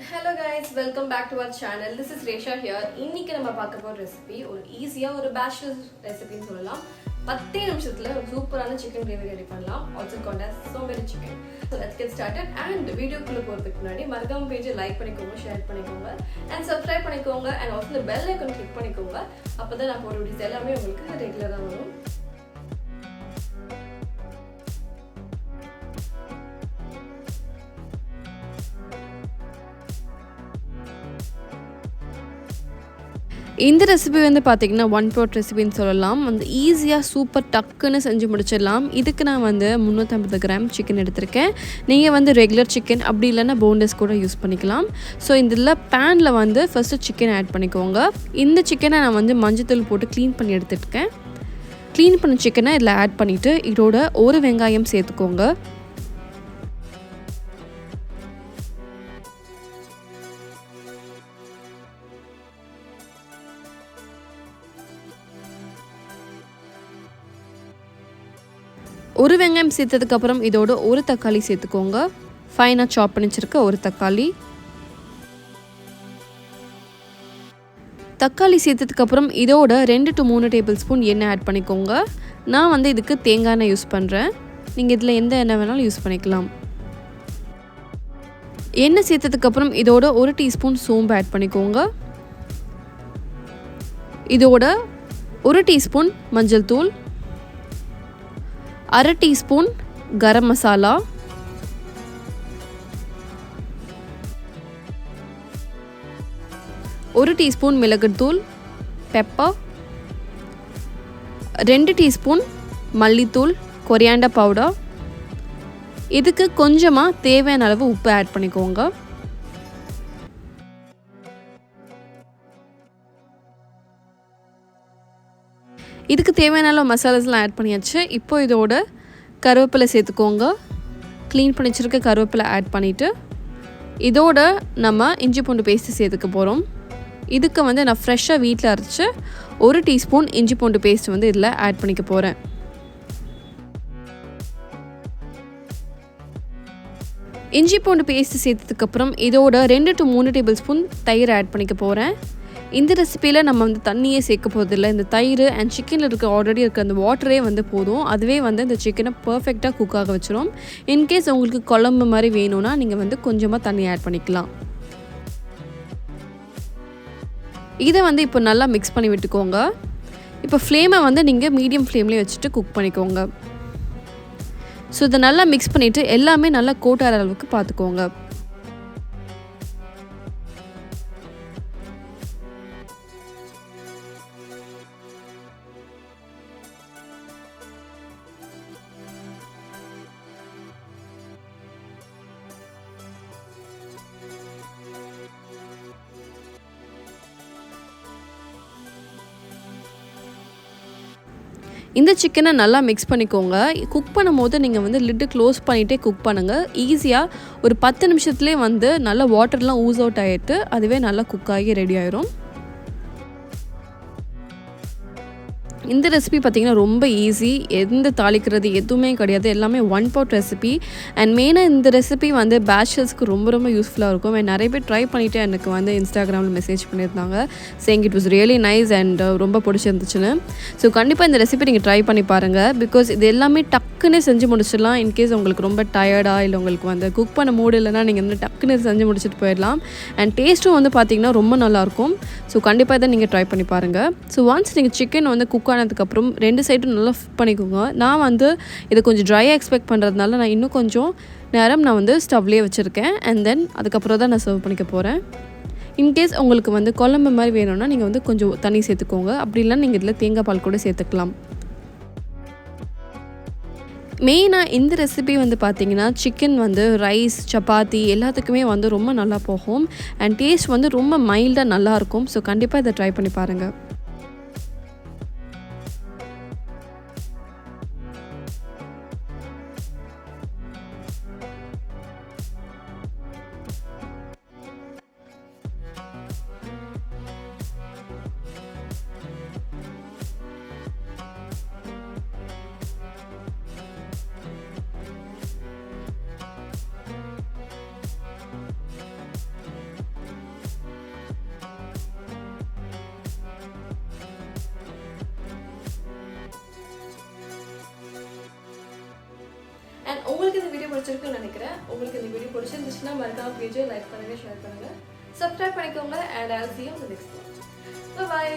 Hello guys, welcome back to our channel. This is Resha here. இன்னைக்கு நம்ம பார்க்க போற ரெசிபி ஒரு ஈஸியா ஒரு bachelors ரெசிபின்னு சொல்லலாம். 10 நிமிஷத்துல ஒரு சூப்பரான chicken gravy ரெடி பண்ணலாம். Also called as somberi chicken. So let's get started and வீடியோக்குள்ள போறதுக்கு முன்னாடி மறக்காம பேஜை லைக் பண்ணிக்கோங்க, ஷேர் பண்ணிக்கோங்க and subscribe பண்ணிக்கோங்க and also the bell icon click பண்ணிக்கோங்க. அப்பதான் நான் போற வீடியோஸ் எல்லாமே உங்களுக்கு ரெகுலரா வரும். இந்த ரெசிபி வந்து பார்த்தீங்கன்னா ஒன் பாட் ரெசிபின்னு சொல்லலாம். வந்து ஈஸியாக சூப்பர் டக்குன்னு செஞ்சு முடிச்சிடலாம். இதுக்கு நான் வந்து 350 கிராம் சிக்கன் எடுத்திருக்கேன். நீங்கள் வந்து ரெகுலர் சிக்கன் அப்படி இல்லைன்னா போன்லெஸ் கூட யூஸ் பண்ணிக்கலாம். ஸோ இதில் பேனில் வந்து ஃபஸ்ட்டு சிக்கன் ஆட் பண்ணிக்கோங்க. இந்த சிக்கனை நான் வந்து மஞ்சத்தூள் போட்டு க்ளீன் பண்ணி எடுத்துருக்கேன். க்ளீன் பண்ண சிக்கனை இதில் ஆட் பண்ணிவிட்டு இதோட ஒரு வெங்காயம் சேர்த்துக்கோங்க. ஒரு வெங்காயம் சேர்த்ததுக்கப்புறம் இதோட ஒரு தக்காளி சேர்த்துக்கோங்க. ஃபைனாக சாப் பண்ணி வச்சுருக்க ஒரு தக்காளி சேர்த்ததுக்கப்புறம் இதோட 2 to 3 டேபிள் ஸ்பூன் எண்ணெய் ஆட் பண்ணிக்கோங்க. நான் வந்து இதுக்கு தேங்காய் எண்ணெய் யூஸ் பண்ணுறேன். நீங்கள் இதில் எந்த எண்ணெய் வேணாலும் யூஸ் பண்ணிக்கலாம். எண்ணெய் சேர்த்ததுக்கப்புறம் இதோட 1 டீஸ்பூன் சோம்பு ஆட் பண்ணிக்கோங்க. இதோட 1 டீஸ்பூன் மஞ்சள் தூள், 1/2 டீஸ்பூன் கரம் மசாலா, 1 டீஸ்பூன் மிளகுத்தூள், பெப்பர், 2 டீஸ்பூன் மல்லித்தூள், கொரியாண்டர் பவுடர். இதுக்கு கொஞ்சமாக தேவையான அளவு உப்பு ஆட் பண்ணிக்கோங்க. இதுக்கு தேவையான அளவு மசாலாஸ்லாம் ஆட் பண்ணியாச்சு. இப்போ இதோட கருவேப்பிலை சேர்த்துக்கோங்க. க்ளீன் பண்ணி வச்சுருக்க கருவேப்பிலை ஆட் பண்ணிவிட்டு இதோட நம்ம இஞ்சி பூண்டு பேஸ்ட்டு சேர்த்துக்க போகிறோம். இதுக்கு வந்து நான் ஃப்ரெஷ்ஷாக வீட்டில் அரைச்சி 1 டீஸ்பூன் இஞ்சி பூண்டு பேஸ்ட் வந்து இதில் ஆட் பண்ணிக்க போகிறேன். இஞ்சி பூண்டு பேஸ்ட்டு சேர்த்ததுக்கப்புறம் இதோட 2 to 3 டேபிள் ஸ்பூன் தயிர் ஆட் பண்ணிக்க போகிறேன். இந்த ரெசிப்பியில் நம்ம வந்து தண்ணியே சேர்க்க போகிறதில்ல. இந்த தயிர் அண்ட் சிக்கனில் இருக்க ஆல்ரெடி இருக்க அந்த வாட்டரே வந்து போதும். அதுவே வந்து இந்த சிக்கனை பர்ஃபெக்டாக குக் ஆக வச்சிரும். இன்கேஸ் உங்களுக்கு குழம்பு மாதிரி வேணும்னா நீங்கள் வந்து கொஞ்சமாக தண்ணி ஆட் பண்ணிக்கலாம். இதை வந்து இப்போ நல்லா மிக்ஸ் பண்ணி விட்டுக்கோங்க. இப்போ ஃப்ளேமை வந்து நீங்கள் மீடியம் ஃப்ளேம்லேயே வச்சுட்டு குக் பண்ணிக்கோங்க. ஸோ இதை நல்லா மிக்ஸ் பண்ணிவிட்டு எல்லாமே நல்லா கோட் ஆகிற அளவுக்கு பார்த்துக்கோங்க. இந்த சிக்கனை நல்லா மிக்ஸ் பண்ணிக்கோங்க. குக் பண்ணும்போது நீங்கள் வந்து லிட்டு க்ளோஸ் பண்ணிகிட்டே குக் பண்ணுங்கள். ஈஸியாக ஒரு 10 நிமிஷத்துலேயே வந்து நல்லா வாட்டர்லாம் ஊஸ் அவுட் ஆகிட்டு அதுவே நல்லா குக் ஆகி ரெடி ஆயிரும். இந்த ரெசிபி பார்த்திங்கன்னா ரொம்ப ஈஸி. எந்த தாளிக்கிறது எதுவுமே கிடையாது. எல்லாமே ஒன் பாட் ரெசிபி. அண்ட் மெயினாக இந்த ரெசிபி வந்து பேச்சுலர்ஸ்க்கு ரொம்ப யூஸ்ஃபுல்லாக இருக்கும். அண்ட் நிறைய பேர் ட்ரை பண்ணிவிட்டு எனக்கு வந்து இன்ஸ்டாகிராமில் மெசேஜ் பண்ணியிருந்தாங்க saying it was really nice and ரொம்ப பிடிச்சிருந்துச்சுன்னு. ஸோ கண்டிப்பாக இந்த ரெசிபி நீங்கள் ட்ரை பண்ணி பாருங்கள். பிகாஸ் இது எல்லாமே டக்குன்னு செஞ்சு முடிச்சிடலாம். இன்கேஸ் உங்களுக்கு ரொம்ப டயர்டாக இல்லை உங்களுக்கு வந்து குக் பண்ண மூடு இல்லைனா நீங்கள் வந்து டக்குன்னு செஞ்சு முடிச்சுட்டு போயிடலாம். அண்ட் டேஸ்ட்டும் வந்து பார்த்திங்கன்னா ரொம்ப நல்லாயிருக்கும். ஸோ கண்டிப்பாக இதை நீங்கள் ட்ரை பண்ணி பாருங்கள். ஸோ ஒன்ஸ் நீங்கள் சிக்கன் வந்து குக் ஆனதுக்கப்புறம் 2 சைடும் நல்லா ஃபிட் பண்ணிக்கோங்க. நான் வந்து இதை கொஞ்சம் ட்ரையாக எக்ஸ்பெக்ட் பண்ணுறதுனால நான் இன்னும் கொஞ்சம் நேரம் நான் வந்து ஸ்டவ்லேயே வச்சுருக்கேன். அண்ட் தென் அதுக்கப்புறம் தான் நான் சர்வ் பண்ணிக்க போகிறேன். இன்கேஸ் உங்களுக்கு வந்து குழம்பு மாதிரி வேணும்னா நீங்கள் வந்து கொஞ்சம் தண்ணி சேர்த்துக்கோங்க. அப்படி இல்லைனா நீங்கள் இதில் தேங்காய் பால் கூட சேர்த்துக்கலாம். மெயினாக இந்த ரெசிபி வந்து பார்த்திங்கன்னா சிக்கன் வந்து ரைஸ், சப்பாத்தி எல்லாத்துக்குமே வந்து ரொம்ப நல்லா போகும். அண்ட் டேஸ்ட் வந்து ரொம்ப மைல்டாக நல்லாயிருக்கும். ஸோ கண்டிப்பாக இதை ட்ரை பண்ணி பாருங்கள். உங்களுக்கு இந்த வீடியோ பிடிச்சிருக்குன்னு நினைக்கிறேன். உங்களுக்கு இந்த வீடியோ பிடிச்சிருந்துச்சுன்னா மறக்காம பேஜை லைக் பண்ணுங்கள், ஷேர் பண்ணுங்கள், சப்ஸ்கிரைப் பண்ணிக்கோங்க. And I'll see you on the next one. Bye bye.